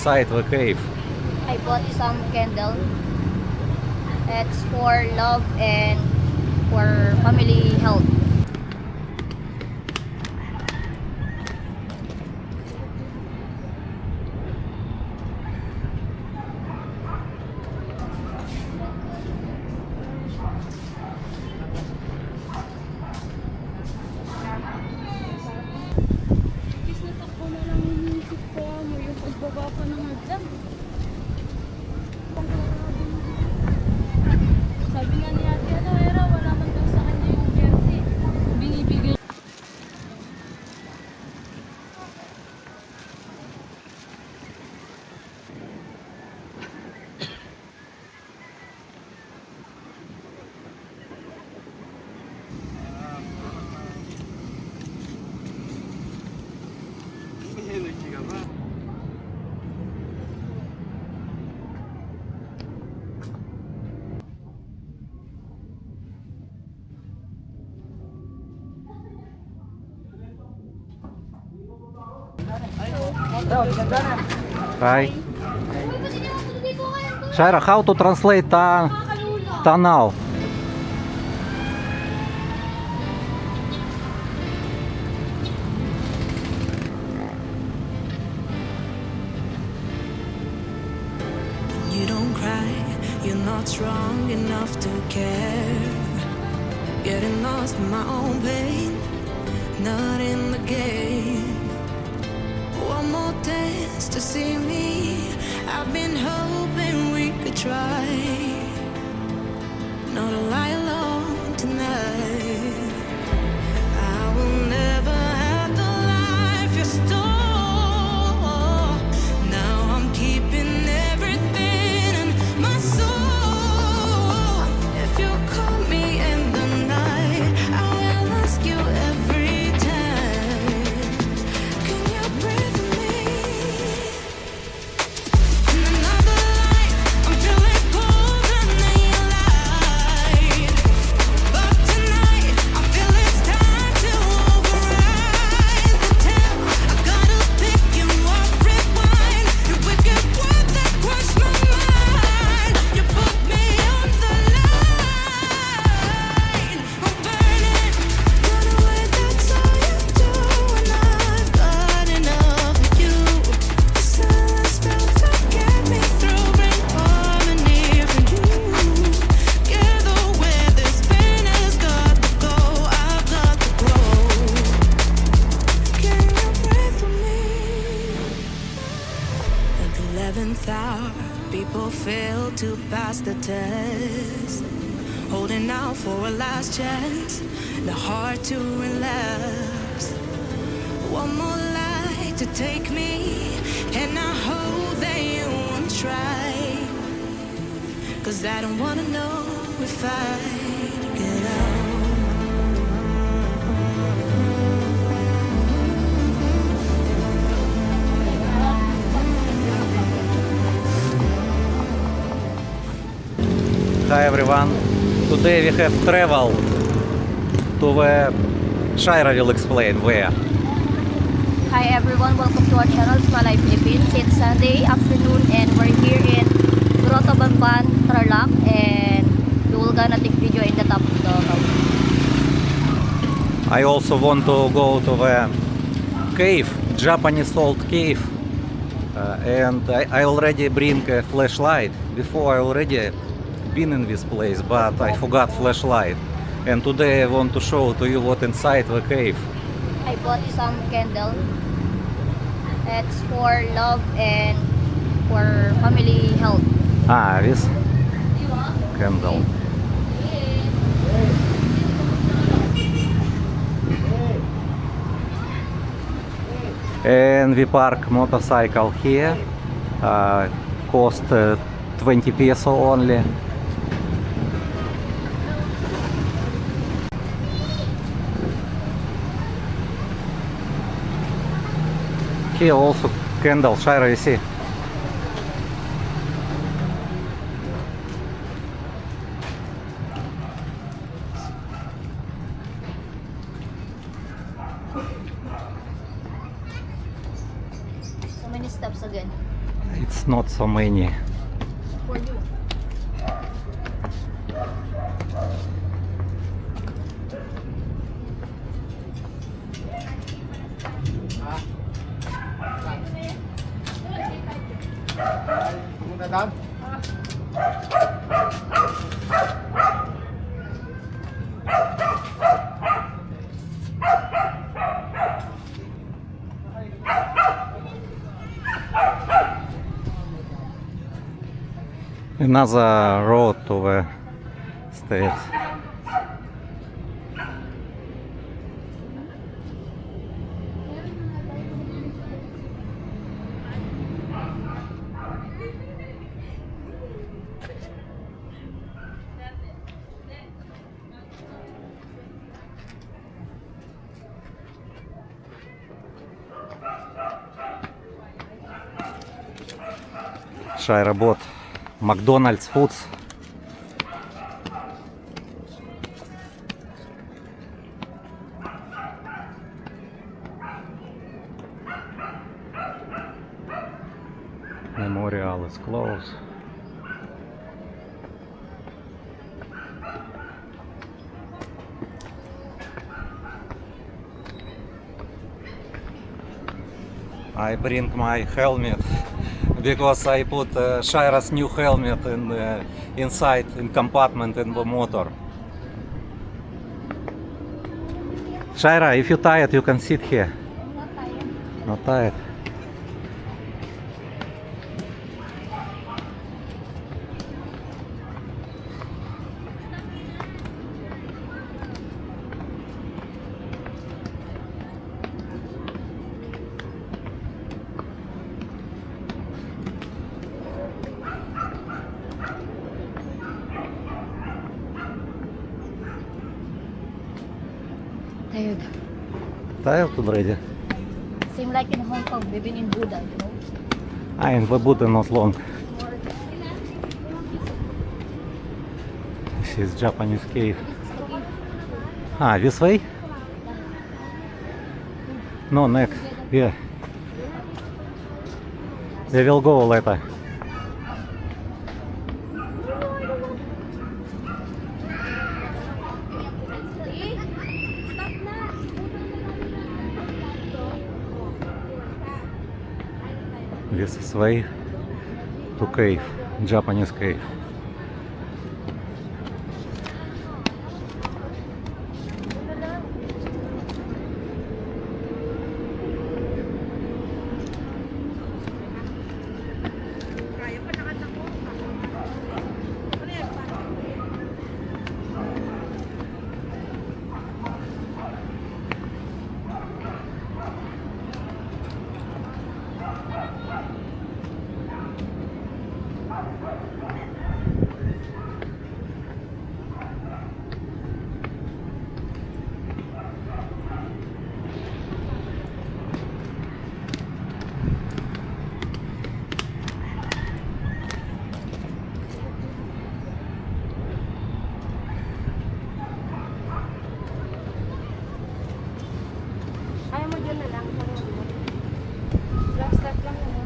inside the cave. I bought some candle. It's for love and for family health. Is natakbo na lang yung isip ko mo yung pagbaba pa ng hagdan. Sabi nga ni Ate Era, wala man daw sa kanya yung jersey. Binibigay. Hi. Shaira, how to translate tunnel? You don't cry, you're not strong enough to care. Getting lost in my own pain, not in the game. One more dance to see me. I've been hoping we could try not to lie alone tonight. I will never have the life you stole. Now I'm keeping everything in my soul. If you call me in the night, I will ask you every time. Can you breathe with me? In another life, I'm feeling colder than you lied. But tonight, I feel it's time to override the tale. I gotta pick you up, rewind. Your wicked words that crush my mind. You put me on the line. I'm burning, run away, that's all you do. And I've got enough of you. The silence spell to get me through, bring harmony for you. Together where this pain has got to go, I've got to grow. Can you breathe with me? At the 11th hour, people fail to pass the test. Holding out for a last chance, the heart to relapse. One more light to take me, and I hope that you won't try. 'Cause I don't wanna know if I get out. Hi everyone. Today we have travel to where Shaira will explain where. Hi everyone, welcome to our channel, Smalay Philippines. It's Sunday afternoon and we're here in Grotto Bamban, Tarlac, and we will gonna take video in the top of the mountain. I also want to go to the cave, Japanese old cave, and I already bring a flashlight. Before I already been in this place, but I forgot flashlight. And today I want to show to you what inside the cave. I bought some candle. It's for love and for family health. This candle. And we park motorcycle here. Cost 20 peso only. Here also candle, Shaira, you see. So many steps again. it's not so many. For you. Pumunta doon? Another road to the States. Shaira bought McDonald's foods. Memorial is closed. I bring my helmet because I put Shaira's new helmet inside in compartment in the motor. Shaira, if you're tired, you can sit here. I'm not tired. Not tired. Tired. Tired already? Same like in Hong Kong, we've been in Buddha, you know. In the Buddha not long. This is Japanese cave. This way? No, next. Yeah. We will go later. This is way to cave, Japanese cave. Ayaw mo dyan na lang. Last step lang naman.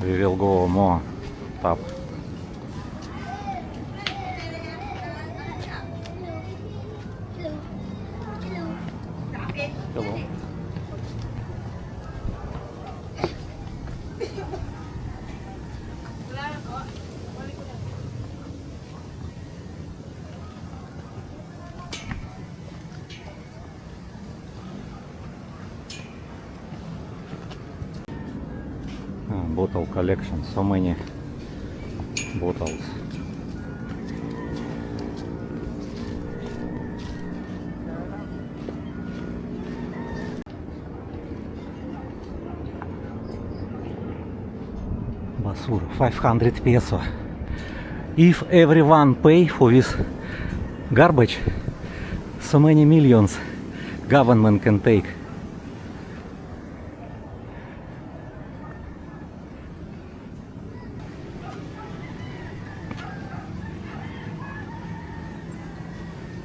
We will go more top. Hello. Bottle collection, so many bottles. Basur, 500 peso. If everyone pay for this garbage, so many millions government can take.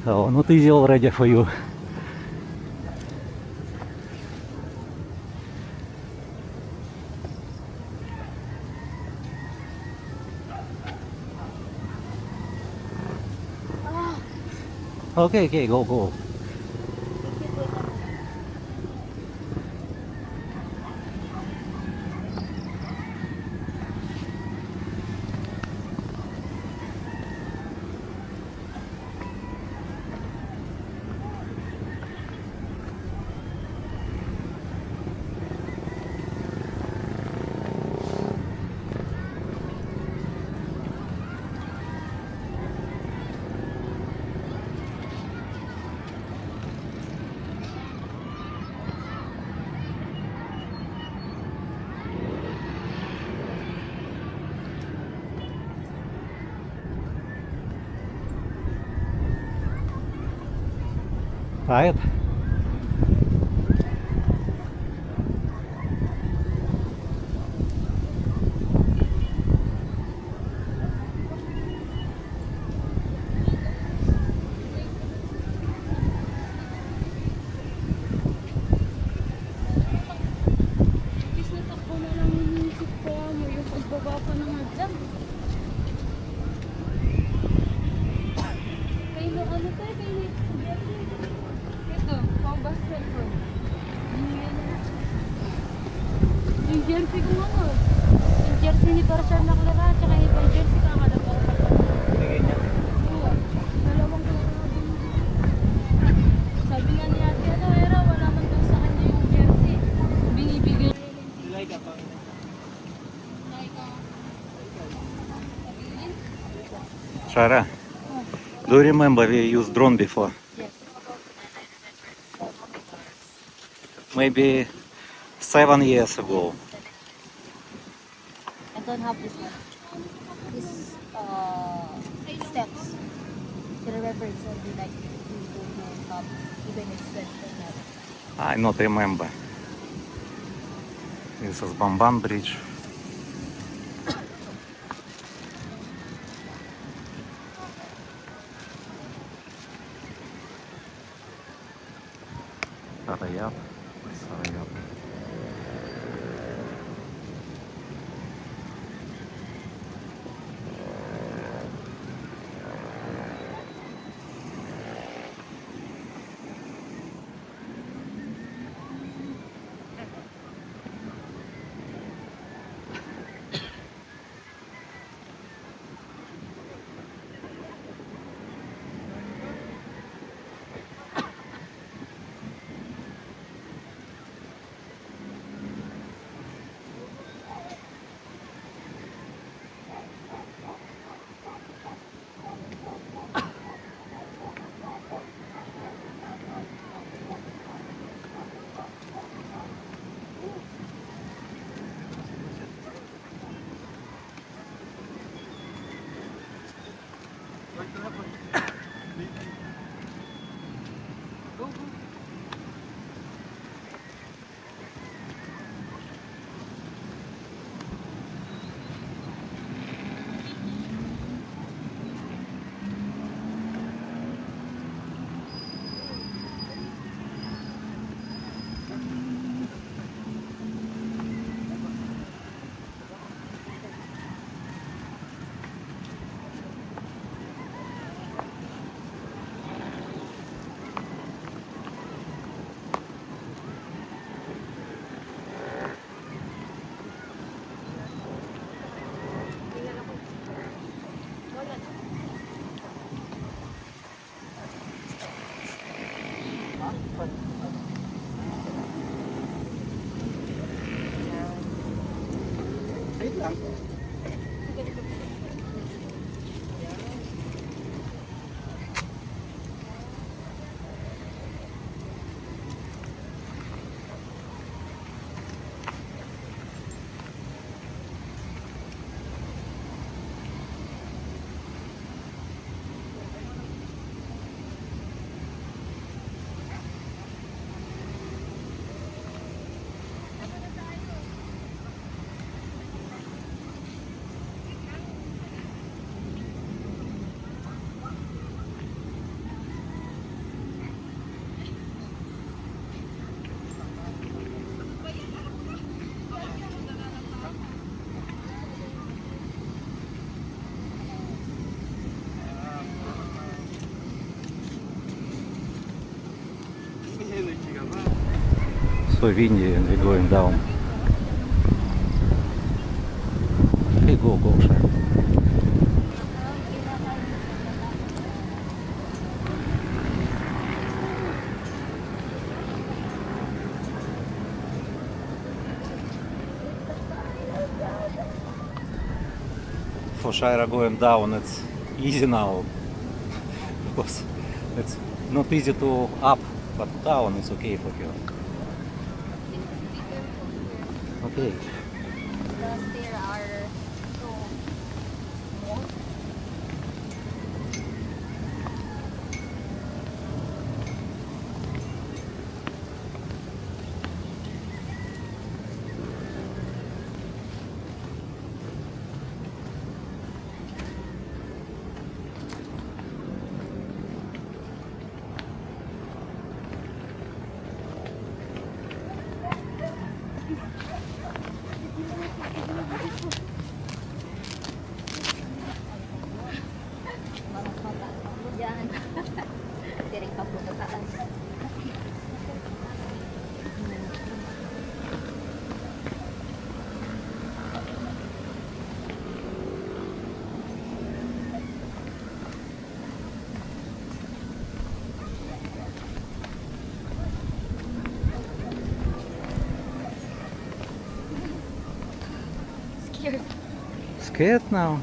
So not easy already for you. Okay, okay, go, go. Tired? Imbis na takbo na lang iniisip ko mo yung pagbaba pa ng hagdan. Kayo ano tayo? Kayo ito, pang basketball. Yung jersey ko ano? Yung jersey ni Barshar na Clara, tsaka yung jersey ka kada para Oo. Dalawang klaro. Sabi nga ni Ate ano, Era, wala man daw sa kanya yung jersey. Binibigyan. Like ka. Shara, do you remember we used drone before? Yes. Maybe 7 years ago. I don't have this one. This steps. To remember it's only like you go to even it's 20 I not remember. This is Bamban Bridge. Sarayap. Sarayap. Wait lang. So windy and we're going down. Okay, go, Shai. For Shaira going down, it's easy now because it's not easy to up, but down is okay for her. Okay. The stairs are so small. Diyan. Tiring ka po sa taas. Scared. Scared now?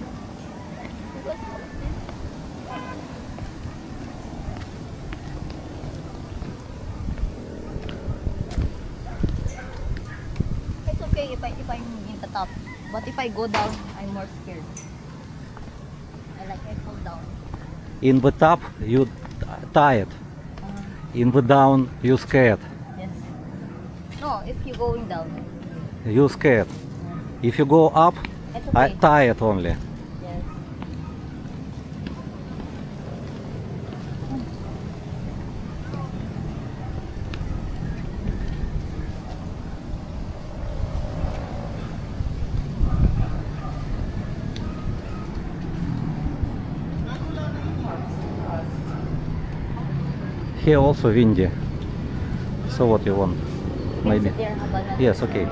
It's okay if I'm in the top. But if I go down, I'm more scared. I fall down. In the top you tired. In the down you scared. Yes. No, if you going down, You scared. If you go up, it's I okay. tired only. Yes. Here also windy. So what you want? Maybe. Sit there, Habana. Yes, okay.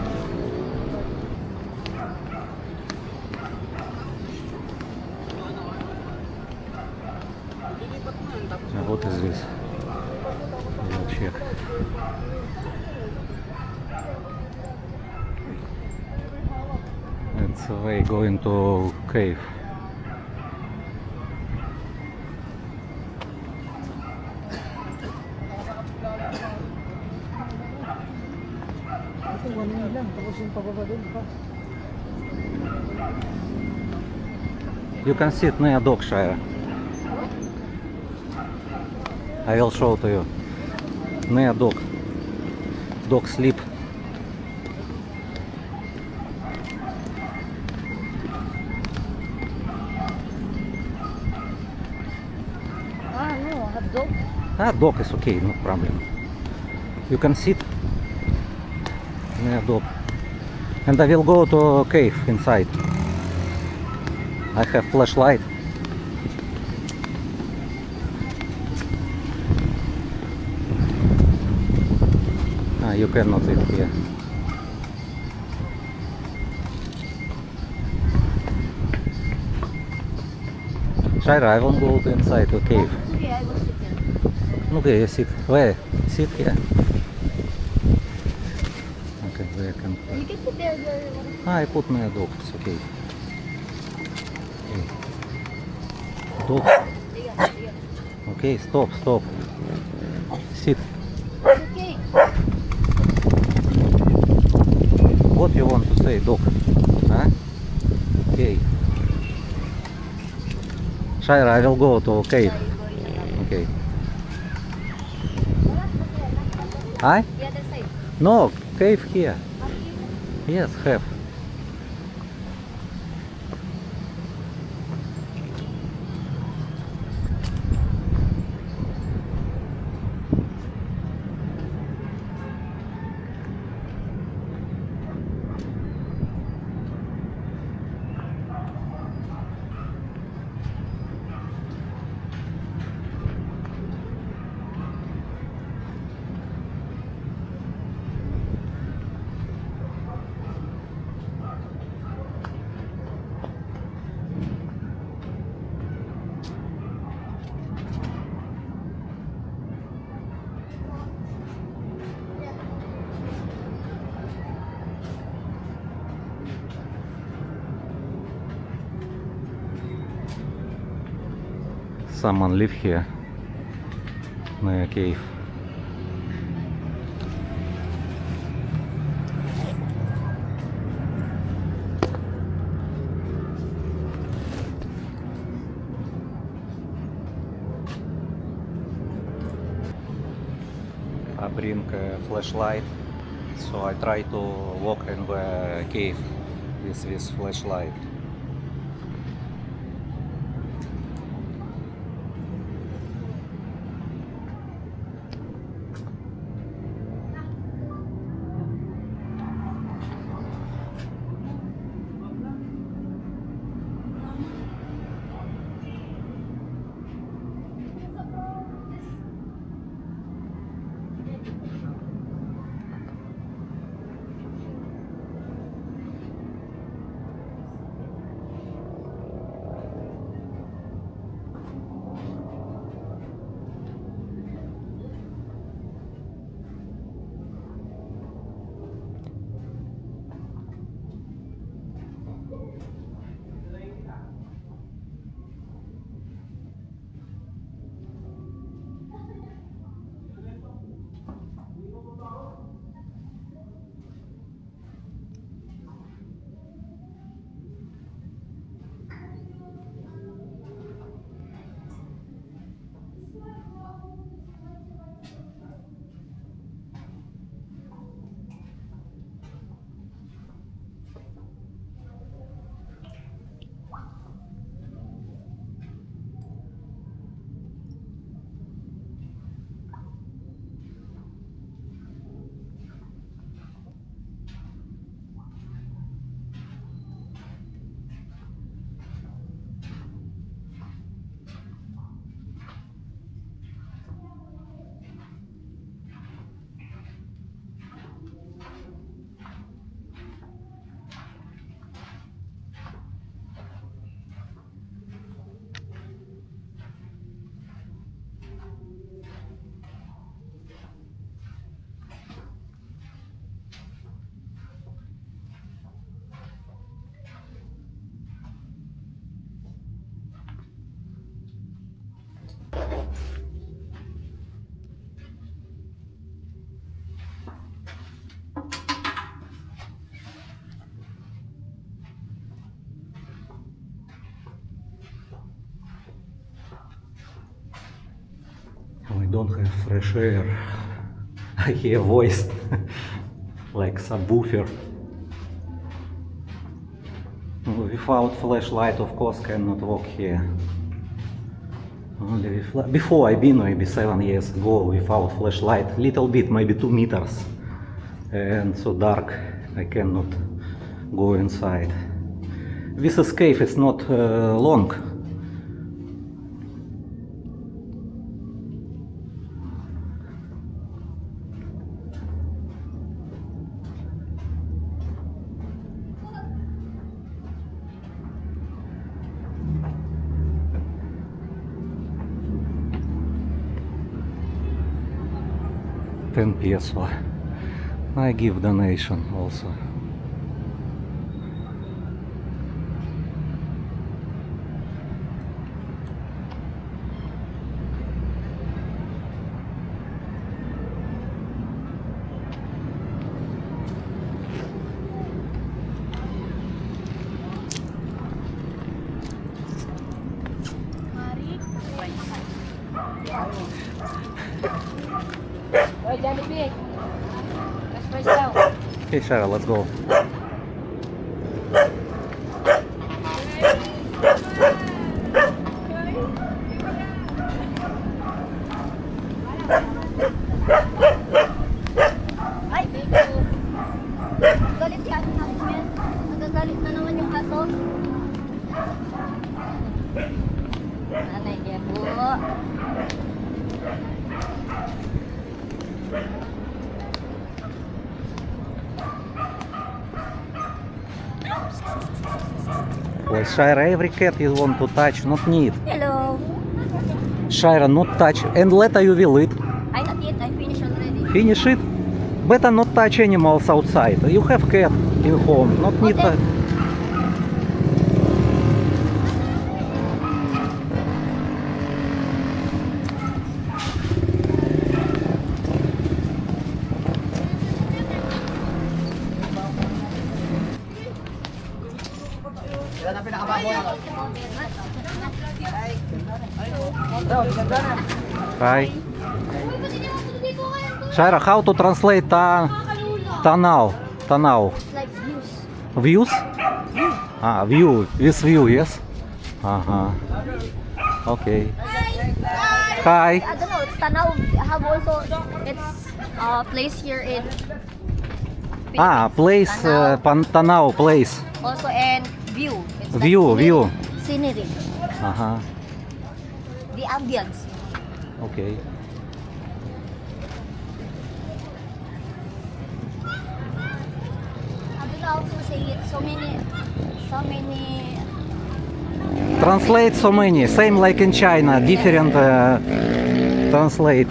What is this? We'll check. It's a way going to cave. Ito, 1 lang. Tapos yung pababa dun pa. You can sit near dog, Shire. I will show to you. Near dog. Dog sleep. Ah, no, have dog. Dog is okay, no problem. You can sit near dog. And I will go to a cave inside. I have flashlight. You cannot sit here. Shaira, I won't go to inside the cave. Okay, I will sit here. Okay, sit. Where? Sit here. Okay, where? can put. You can put there your I put my dog, it's okay. Okay. Dog. Okay, stop. Sit. Okay. What you want to say, dog? Huh? Okay. Shaira, I will go to cave. Okay. I? The other side. No, cave here. Yes, have. Someone live here near cave. I bring a flashlight, so I try to walk in the cave with this flashlight. We don't have fresh air. I hear voice like subwoofer. Without flashlight, of course, cannot walk here. Only with before I've been maybe 7 years ago without flashlight, little bit, maybe 2 meters, and so dark I cannot go inside. This escape is not long. $10. I give donation also. Oy, Jollibee. Last price daw. Okay, Shara, let's go. Ay, thank you. Galit si Ate Husband. Nagagalit na naman yung aso. Nanay niya po. Well, Shira, every cat you want to touch, not need. Hello. Shira, not touch. And later you will eat. I not yet. I finished already. Finish it. Better not touch animals outside. You have cat in home, not need. Okay. Hi. Shira, how to translate Tanao? Tanao. It's like views. Views? Ah, view. With view, yes? Uh-huh. Okay. Hi. I don't know. It's Tanaw. Have also it's place here in Ah, place, Tanaw. Tanao place. Also and view. It's View, like view. Scenery. Uh-huh. The ambience. Okay. I don't know how to say it. So many. Translate so many. Same like in China. Different translate.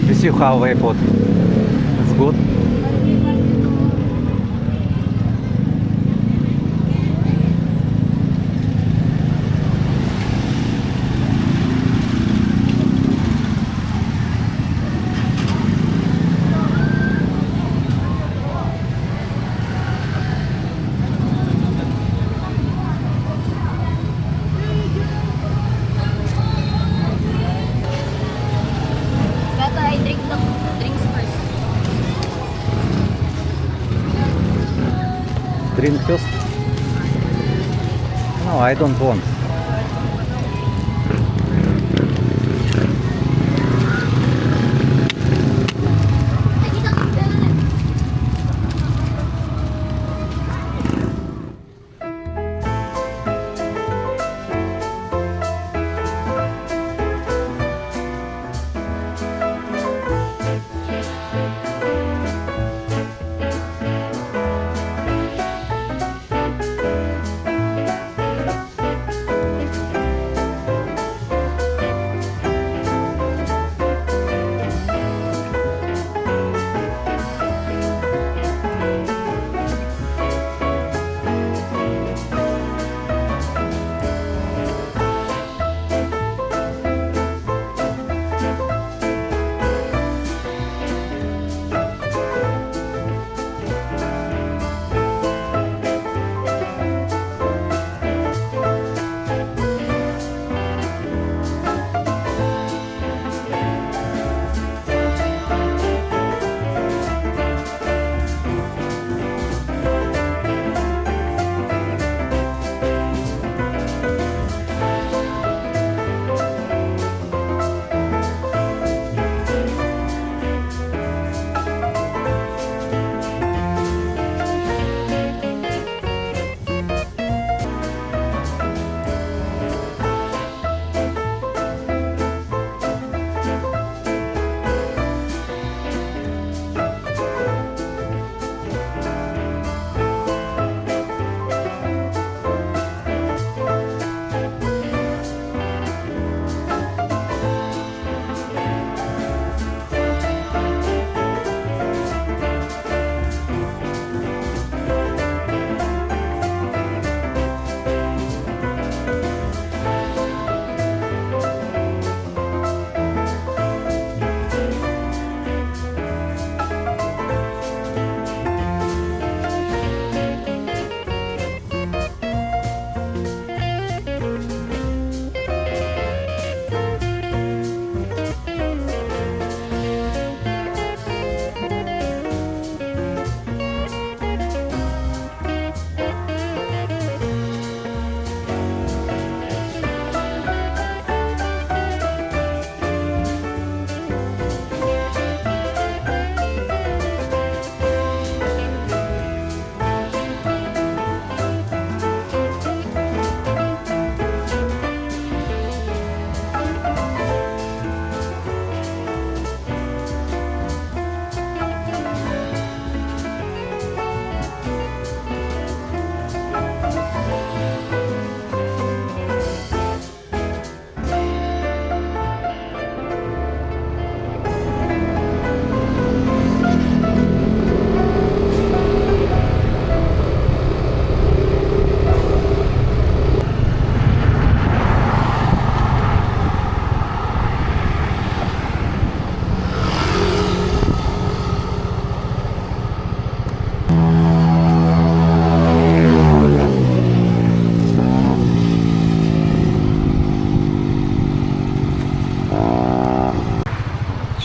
You see how they put. It's good. Better I drink the drinks first. Drink first. No, I don't want.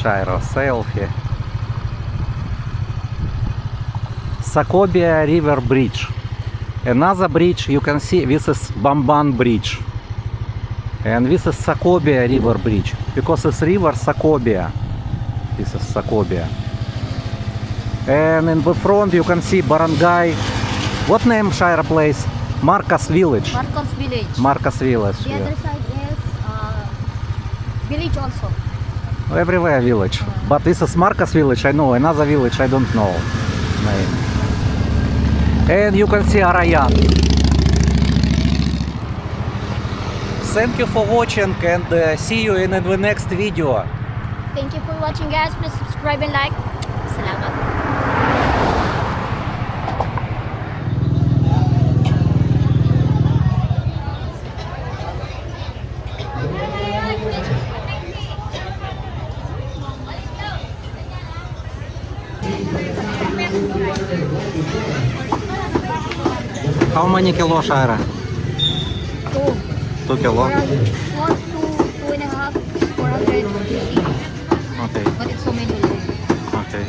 Shairo, selfie. Sacobia River Bridge. Another bridge you can see, this is Bamban Bridge. And this is Sacobia River Bridge. Because it's river Sacobia. This is Sacobia. And in the front you can see barangay. What name Shaira place? Marcos Village. Marcos Village. Marcos Village. The other side is village also. Everywhere village. But this is Marcos Village, I know. Another village, I don't know name. And you can see Arayat. Thank you for watching and see you in the next video. Thank you for watching, guys. Please subscribe and like. Salamat. How many kilo, Shaira? 2 kilo? 1 to 2.5, 450. Okay, But it's so many. okay.